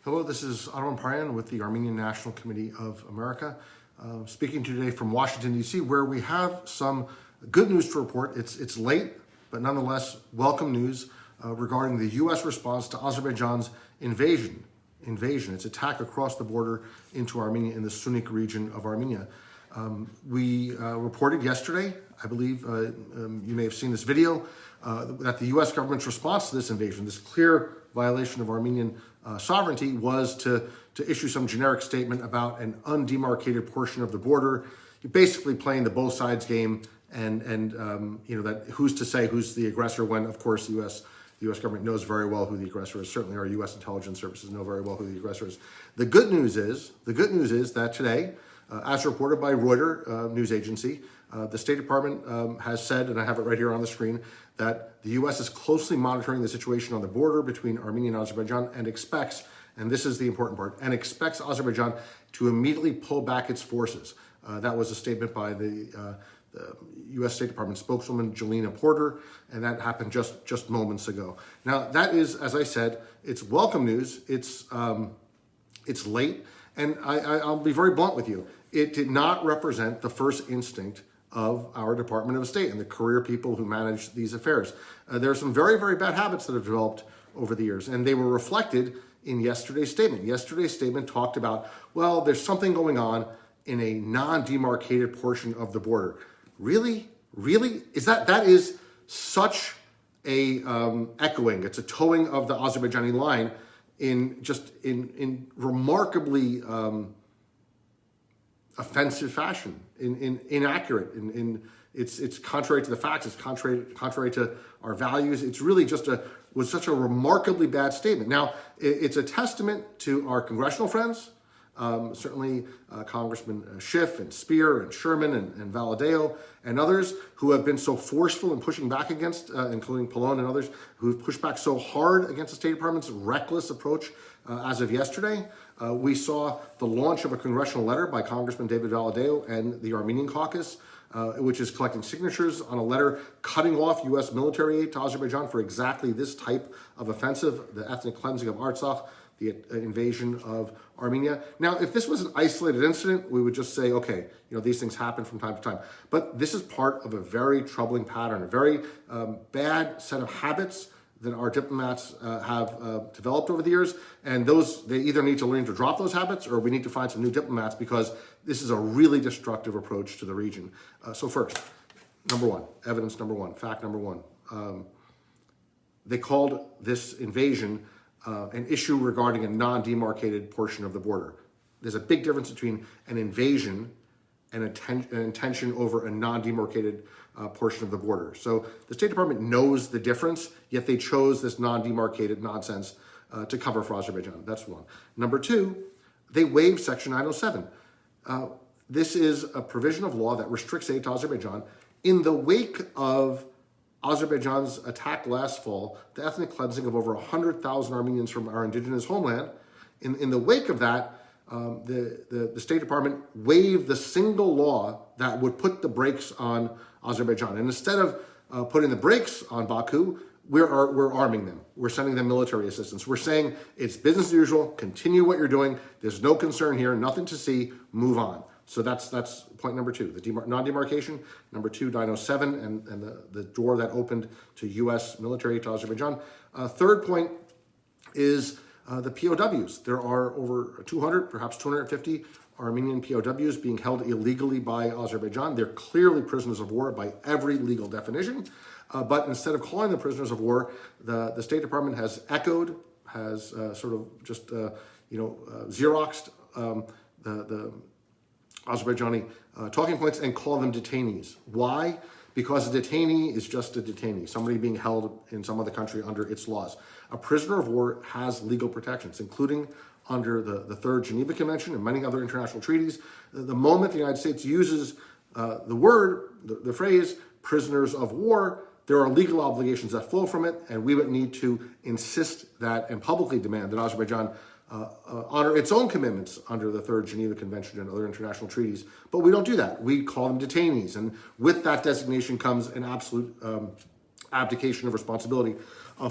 Hello, this is Aram Hamparian with the Armenian National Committee of America, speaking today from Washington, D.C., where we have some good news to report. It's late, but nonetheless, welcome news regarding the U.S. response to Azerbaijan's invasion, its attack across the border into Armenia in the Syunik region of Armenia. We reported yesterday, I believe you may have seen this video, that the U.S. government's response to this invasion, this clear violation of Armenian sovereignty, was to issue some generic statement about an undemarcated portion of the border. You're basically playing the both sides game, and that who's to say who's the aggressor when, of course, the U.S. government knows very well who the aggressor is. Certainly, our U.S. intelligence services know very well who the aggressor is. The good news is that today, as reported by Reuters news agency, the State Department has said, and I have it right here on the screen, that the U.S. is closely monitoring the situation on the border between Armenia and Azerbaijan and expects, and this is the important part, and expects Azerbaijan to immediately pull back its forces. That was a statement by the U.S. State Department spokeswoman, Jelena Porter, and that happened just moments ago. Now, that is, as I said, it's welcome news. It's late, and I'll be very blunt with you. It did not represent the first instinct of our Department of State and the career people who manage these affairs. There are some very, very bad habits that have developed over the years, and they were reflected in yesterday's statement. Yesterday's statement talked about, well, there's something going on in a non-demarcated portion of the border. Really? That is such a echoing. It's a towing of the Azerbaijani line in remarkably offensive fashion, inaccurate, it's contrary to the facts, it's contrary to our values. It's really was such a remarkably bad statement. Now, it's a testament to our congressional friends, certainly Congressman Schiff and Speer and Sherman and Valadao and others who have been so forceful in pushing back against, including Pallone and others, who have pushed back so hard against the State Department's reckless approach as of yesterday. We saw the launch of a congressional letter by Congressman David Valadao and the Armenian Caucus, which is collecting signatures on a letter cutting off U.S. military aid to Azerbaijan for exactly this type of offensive, the ethnic cleansing of Artsakh, the invasion of Armenia. Now, if this was an isolated incident, we would just say, okay, these things happen from time to time. But this is part of a very troubling pattern, a very bad set of habits that our diplomats have developed over the years. And they either need to learn to drop those habits, or we need to find some new diplomats, because this is a really destructive approach to the region. So first, evidence number one, fact number one. They called this invasion an issue regarding a non-demarcated portion of the border. There's a big difference between an invasion and an intention over a non-demarcated portion of the border. So the State Department knows the difference, yet they chose this non-demarcated nonsense to cover for Azerbaijan. That's one. Number two, they waived Section 907. This is a provision of law that restricts aid to Azerbaijan. In the wake of Azerbaijan's attack last fall, the ethnic cleansing of over 100,000 Armenians from our indigenous homeland, in the wake of that, the State Department waived the single law that would put the brakes on Azerbaijan. And instead of putting the brakes on Baku, we're arming them. We're sending them military assistance. We're saying it's business as usual. Continue what you're doing. There's no concern here. Nothing to see. Move on. So that's point number two, the non-demarcation. Number two, 907, and the door that opened to U.S. military to Azerbaijan. Third point is the POWs. There are over 200, perhaps 250 Armenian POWs being held illegally by Azerbaijan. They're clearly prisoners of war by every legal definition. But instead of calling them prisoners of war, the State Department has Xeroxed the Azerbaijani talking points and call them detainees. Why? Because a detainee is just a detainee, somebody being held in some other country under its laws. A prisoner of war has legal protections, including under the Third Geneva Convention and many other international treaties. The moment the United States uses the phrase prisoners of war, there are legal obligations that flow from it, and we would need to insist that and publicly demand that Azerbaijan honor its own commitments under the Third Geneva Convention and other international treaties. But we don't do that. We call them detainees. And with that designation comes an absolute abdication of responsibility.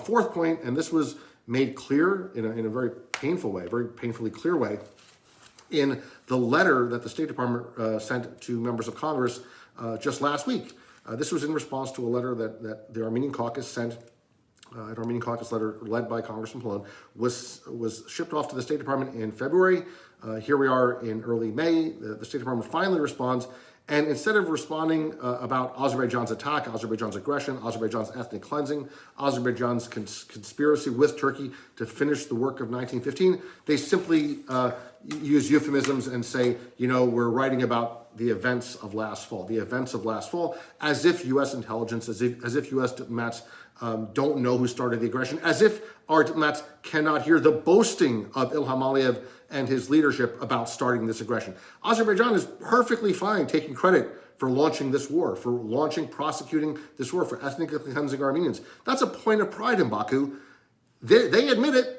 Fourth point, and this was made clear in a very painful way, very painfully clear way, in the letter that the State Department sent to members of Congress just last week. This was in response to a letter that the Armenian Caucus sent. An Armenian Caucus letter led by Congressman Pallone was shipped off to the State Department in February. Here we are in early May. The State Department finally responds. And instead of responding about Azerbaijan's attack, Azerbaijan's aggression, Azerbaijan's ethnic cleansing, Azerbaijan's conspiracy with Turkey to finish the work of 1915, they simply use euphemisms and say, we're writing about the events of last fall, as if U.S. intelligence, as if U.S. diplomats don't know who started the aggression, as if our diplomats cannot hear the boasting of Ilham Aliyev and his leadership about starting this aggression. Azerbaijan is perfectly fine taking credit for launching this war, prosecuting this war, for ethnically cleansing Armenians. That's a point of pride in Baku. They admit it,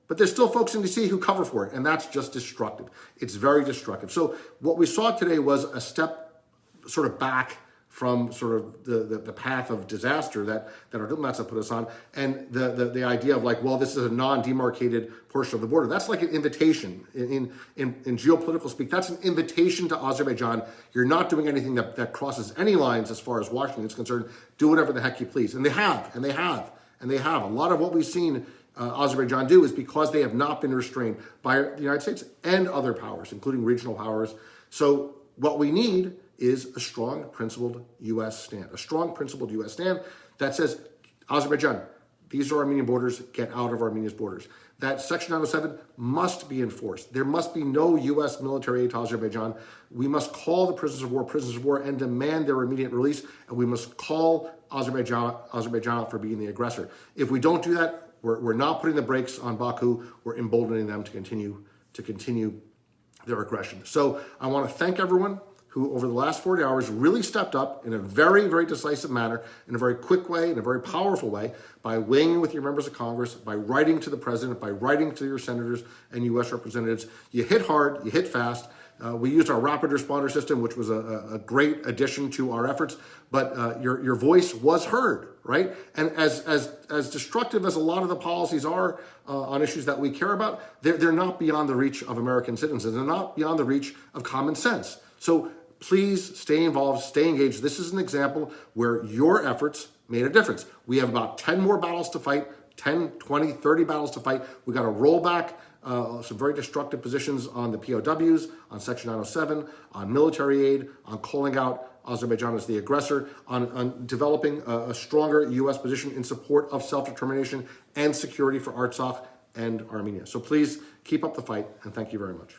but there's still folks in D.C. who cover for it, and that's just destructive. It's very destructive. So what we saw today was a step sort of back from sort of the path of disaster that our diplomats have put us on, and the idea of this is a non-demarcated portion of the border. That's like an invitation in geopolitical speak. That's an invitation to Azerbaijan. You're not doing anything that crosses any lines as far as Washington is concerned. Do whatever the heck you please, and they have. A lot of what we've seen Azerbaijan do is because they have not been restrained by the United States and other powers, including regional powers. So what we need is a strong, principled U.S. stand. A strong, principled U.S. stand that says, Azerbaijan, these are Armenian borders, get out of Armenia's borders. That Section 907 must be enforced. There must be no U.S. military aid to Azerbaijan. We must call the prisoners of war, and demand their immediate release, and we must call Azerbaijan out for being the aggressor. If we don't do that, we're not putting the brakes on Baku, we're emboldening them to continue their aggression. So I want to thank everyone who over the last 40 hours really stepped up in a very, very decisive manner, in a very quick way, in a very powerful way, by weighing in with your members of Congress, by writing to the president, by writing to your senators and U.S. representatives. You hit hard, you hit fast. We used our rapid responder system, which was a great addition to our efforts, but your voice was heard, right? And as destructive as a lot of the policies are on issues that we care about, they're not beyond the reach of American citizens. They're not beyond the reach of common sense. So please stay involved, stay engaged. This is an example where your efforts made a difference. We have about 10 more battles to fight, 10, 20, 30 battles to fight. We got to roll back some very destructive positions on the POWs, on Section 907, on military aid, on calling out Azerbaijan as the aggressor, on developing a stronger U.S. position in support of self-determination and security for Artsakh and Armenia. So please keep up the fight, and thank you very much.